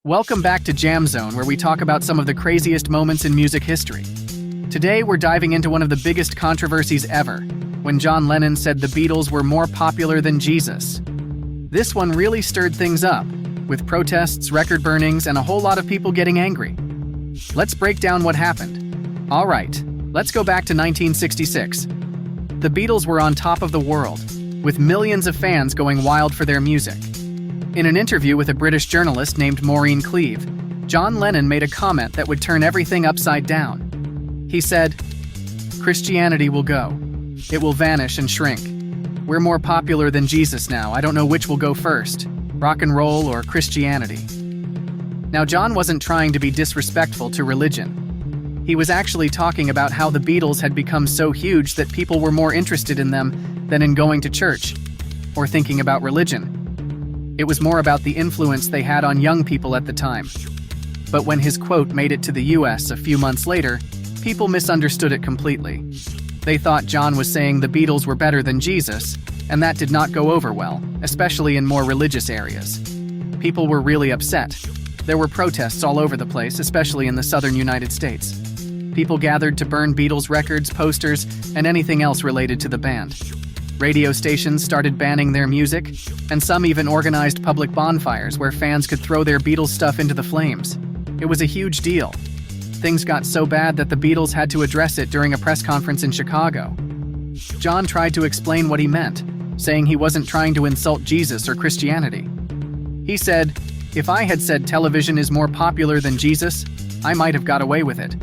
Welcome back to Jamzone, where we talk about some of the craziest moments in music history. Today, we're diving into one of the biggest controversies ever, when John Lennon said the Beatles were more popular than Jesus. This one really stirred things up, with protests, record burnings, and a whole lot of people getting angry. Let's break down what happened. All right, let's go back to 1966. The Beatles were on top of the world, with millions of fans going wild for their music. In an interview with a British journalist named Maureen Cleave, John Lennon made a comment that would turn everything upside down. He said, "Christianity will go. It will vanish and shrink. We're more popular than Jesus now. I don't know which will go first, rock and roll or Christianity." Now, John wasn't trying to be disrespectful to religion. He was actually talking about how the Beatles had become so huge that people were more interested in them than in going to church or thinking about religion. It was more about the influence they had on young people at the time. But when his quote made it to the US a few months later, people misunderstood it completely. They thought John was saying the Beatles were better than Jesus, and that did not go over well, especially in more religious areas. People were really upset. There were protests all over the place, especially in the southern United States. People gathered to burn Beatles records, posters, and anything else related to the band. Radio stations started banning their music, and some even organized public bonfires where fans could throw their Beatles stuff into the flames. It was a huge deal. Things got so bad that the Beatles had to address it during a press conference in Chicago. John tried to explain what he meant, saying he wasn't trying to insult Jesus or Christianity. He said, "If I had said television is more popular than Jesus, I might have got away with it."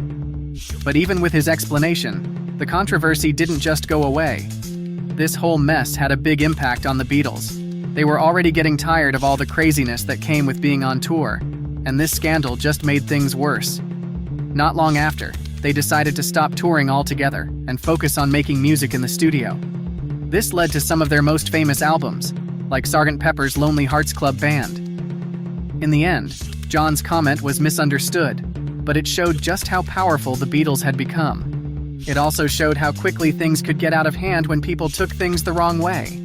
But even with his explanation, the controversy didn't just go away. This whole mess had a big impact on the Beatles. They were already getting tired of all the craziness that came with being on tour, and this scandal just made things worse. Not long after, they decided to stop touring altogether and focus on making music in the studio. This led to some of their most famous albums, like Sgt. Pepper's Lonely Hearts Club Band. In the end, John's comment was misunderstood, but it showed just how powerful the Beatles had become. It also showed how quickly things could get out of hand when people took things the wrong way.